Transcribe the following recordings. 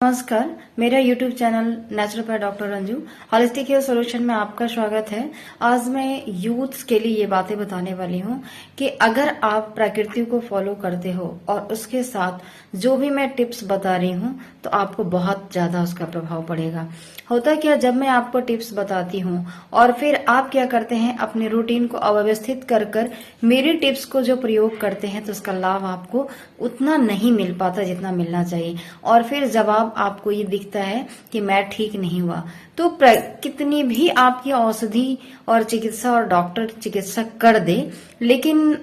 नमस्कार, मेरा YouTube channel naturopath doctor Ranju holistic health solution में आपका स्वागत है। आज मैं यूथ्स के लिए ये बातें बताने वाली हूँ कि अगर आप प्रकृति को फॉलो करते हो और उसके साथ जो भी मैं टिप्स बता रही हूँ तो आपको बहुत ज्यादा उसका प्रभाव पड़ेगा। होता क्या, जब मैं आपको टिप्स बताती हूँ और फिर आप क्या करते हैं, अपने रूटीन को अव्यवस्थित कर मेरी टिप्स को जो प्रयोग करते हैं तो उसका लाभ आपको उतना नहीं मिल पाता जितना मिलना चाहिए। और फिर जवाब आपको ये दिखता है कि मैं ठीक नहीं हुआ। तो कितनी भी आपकी औषधि और चिकित्सा और डॉक्टर चिकित्सक कर दे, लेकिन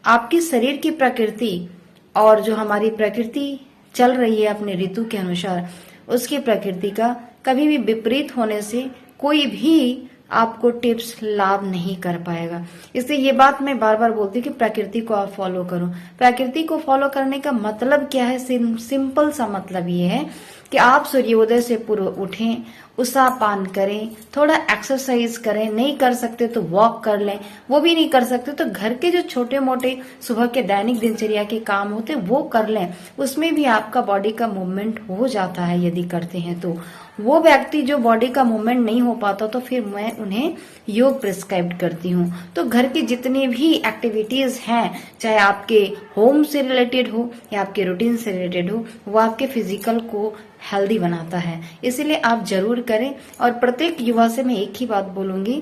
आपके शरीर की प्रकृति और जो हमारी प्रकृति चल रही है अपने ऋतु के अनुसार, उसकी प्रकृति का कभी भी विपरीत होने से कोई भी आपको टिप्स लाभ नहीं कर पाएगा। इसलिए ये बात मैं बार बार बोलती हूँ कि प्रकृति को आप फॉलो करो। प्रकृति को फॉलो करने का मतलब क्या है? सिंपल सा मतलब ये है कि आप सूर्योदय से पूर्व उठें, उषा पान करें, थोड़ा एक्सरसाइज करें, नहीं कर सकते तो वॉक कर लें, वो भी नहीं कर सकते तो घर के जो छोटे मोटे सुबह के दैनिक दिनचर्या के काम होते वो कर लें। उसमें भी आपका बॉडी का मूवमेंट हो जाता है यदि करते हैं तो। वो व्यक्ति जो बॉडी का मूवमेंट नहीं हो पाता तो फिर मैं उन्हें योग प्रिस्क्राइब करती हूँ। तो घर की जितनी भी एक्टिविटीज हैं, चाहे आपके होम से रिलेटेड हो या आपके रूटीन से रिलेटेड हो, वो आपके फिजिकल को हेल्दी बनाता है। इसीलिए आप जरूर करें। और प्रत्येक युवा से मैं एक ही बात बोलूंगी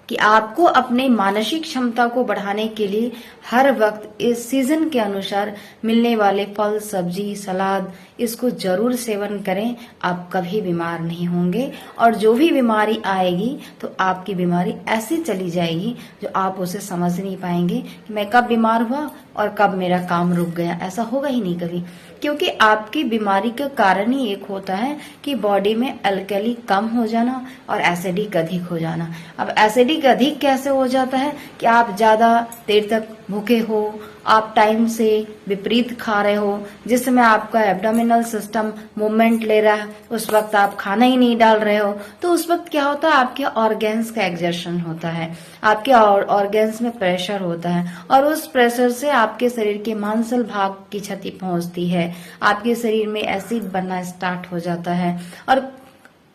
कि आपको अपने मानसिक क्षमता को बढ़ाने के लिए हर वक्त इस सीजन के अनुसार मिलने वाले फल, सब्जी, सलाद, इसको जरूर सेवन करें। आप कभी बीमार नहीं होंगे और जो भी बीमारी आएगी तो आपकी बीमारी ऐसी चली जाएगी जो आप उसे समझ नहीं पाएंगे कि मैं कब बीमार हुआ और कब मेरा काम रुक गया। ऐसा होगा ही नहीं कभी, क्योंकि आपकी बीमारी का कारण ही एक होता है कि बॉडी में अल्कली कम हो जाना और एसिडिक अधिक हो जाना। अब एसिडिक अधिक कैसे हो जाता है कि आप ज्यादा देर तक भूखे हो, आप टाइम से विपरीत खा रहे हो, जिसमें आपका एब्डोमिनल सिस्टम मूवमेंट ले रहा है, उस वक्त आप खाना ही नहीं डाल रहे हो, तो उस वक्त क्या होता है, आपके ऑर्गेन्स का एग्जर्शन होता है, आपके ऑर्गेन्स में प्रेशर होता है और उस प्रेशर से आपके शरीर के मांसल भाग की क्षति पहुंचती है, आपके शरीर में एसिड बनना स्टार्ट हो जाता है और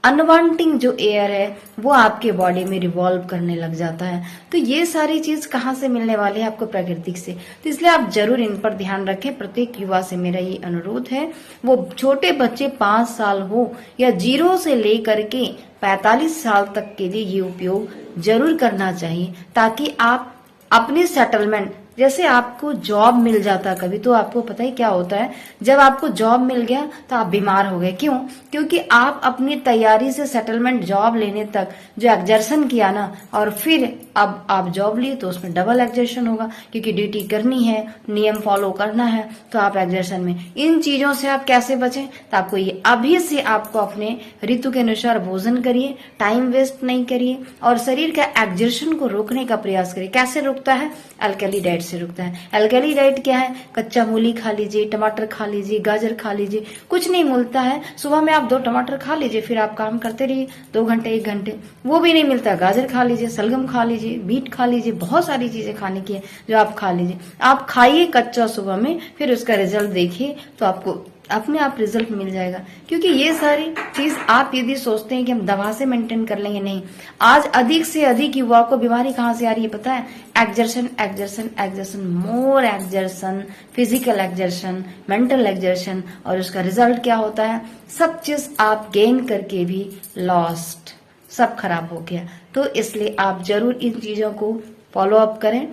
अनवांटिंग जो एयर है वो आपके बॉडी में रिवॉल्व करने लग जाता है। तो ये सारी चीज कहाँ से मिलने वाली है? आपको प्रकृति से। तो इसलिए आप जरूर इन पर ध्यान रखें। प्रत्येक युवा से मेरा ये अनुरोध है, वो छोटे बच्चे 5 साल हो या 0 से लेकर के 45 साल तक के लिए ये उपयोग जरूर करना चाहिए, ताकि आप अपनी सेटलमेंट, जैसे आपको जॉब मिल जाता कभी, तो आपको पता ही क्या होता है, जब आपको जॉब मिल गया तो आप बीमार हो गए। क्यों? क्योंकि आप अपनी तैयारी से सेटलमेंट जॉब लेने तक जो एक्जर्शन किया ना, और फिर अब आप जॉब लिए तो उसमें डबल एक्जर्शन होगा, क्योंकि ड्यूटी करनी है, नियम फॉलो करना है, तो आप एक्जर्शन में। इन चीजों से आप कैसे बचें? तो आपको ये अभी से आपको अपने ऋतु के अनुसार भोजन करिए, टाइम वेस्ट नहीं करिए और शरीर का एक्जर्शन को रोकने का प्रयास करिए। कैसे रुकता है? अल्कली डाइट से रुकता है। अल्कली डाइट क्या है? कच्चा मूली खा लीजिए, टमाटर खा लीजिए, गाजर खा लीजिए, कुछ नहीं मिलता है। सुबह में आप 2 टमाटर खा लीजिए, फिर आप काम करते रहिए 2 घंटे 1 घंटे, वो भी नहीं मिलता। गाजर खा लीजिए, सलगम खा लीजिए, बीट खा लीजिए, बहुत सारी चीजें खाने की है जो आप खा लीजिए। आप खाइए कच्चा सुबह में, फिर उसका रिजल्ट देखिए तो आपको अपने आप रिजल्ट मिल जाएगा। क्योंकि ये सारी चीज आप यदि सोचते हैं कि हम दवा से मेंटेन कर लेंगे, नहीं। आज अधिक से अधिक युवाओं को बीमारी कहाँ से आ रही है पता है? Exertion, exertion, exertion, more exertion, physical exertion, mental exertion, और उसका रिजल्ट क्या होता है? सब चीज आप गेन करके भी लॉस्ट, सब खराब हो गया। तो इसलिए आप जरूर इन चीजों को फॉलो अप करें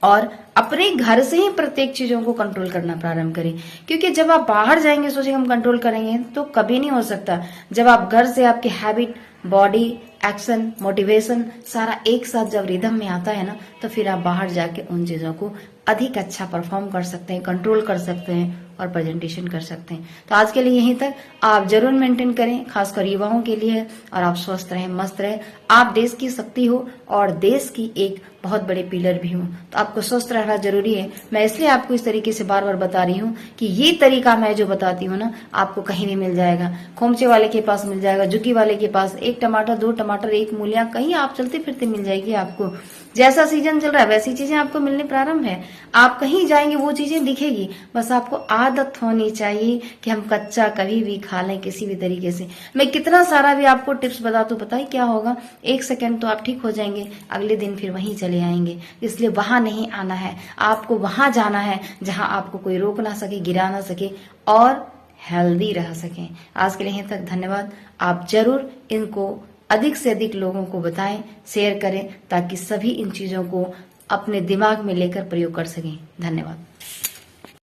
और अपने घर से ही प्रत्येक चीजों को कंट्रोल करना प्रारंभ करें। क्योंकि जब आप बाहर जाएंगे सोचेंगे हम कंट्रोल करेंगे, तो कभी नहीं हो सकता। जब आप घर से आपके हैबिट, बॉडी, एक्शन, मोटिवेशन सारा एक साथ जब रिदम में आता है ना, तो फिर आप बाहर जाके उन चीजों को अधिक अच्छा परफॉर्म कर सकते हैं, कंट्रोल कर सकते हैं और प्रेजेंटेशन कर सकते हैं। तो आज के लिए यहीं तक। आप जरूर मेंटेन करें, खासकर युवाओं के लिए, और आप स्वस्थ रहें, मस्त रहें। आप देश की शक्ति हो और देश की एक बहुत बड़े पिलर भी हो। तो आपको स्वस्थ रहना जरूरी है। मैं इसलिए आपको इस तरीके से बार बार बता रही हूँ कि ये तरीका मैं जो बताती हूँ ना, आपको कहीं नहीं मिल जाएगा। खोमचे वाले के पास मिल जाएगा, झुग्गी वाले के पास, एक टमाटर, दो टमाटर, एक मूलियां, कहीं आप चलते फिरते मिल जाएगी आपको। जैसा सीजन चल रहा है वैसी चीजें आपको मिलने प्रारंभ है। आप कहीं जाएंगे वो चीजें दिखेगी। बस आपको आदत होनी चाहिए कि हम कच्चा कभी भी खा लें किसी भी तरीके से। मैं कितना सारा भी आपको टिप्स बता दूं, पता ही क्या होगा, 1 सेकंड तो आप ठीक हो जाएंगे, अगले दिन फिर वहीं चले आएंगे। इसलिए वहां नहीं आना है, आपको वहां जाना है जहां आपको कोई रोक ना सके, गिरा ना सके और हेल्दी रह सके। आज के लिए यहीं तक, धन्यवाद। आप जरूर इनको अधिक से अधिक लोगों को बताएं, शेयर करें, ताकि सभी इन चीजों को अपने दिमाग में लेकर प्रयोग कर सकें। धन्यवाद।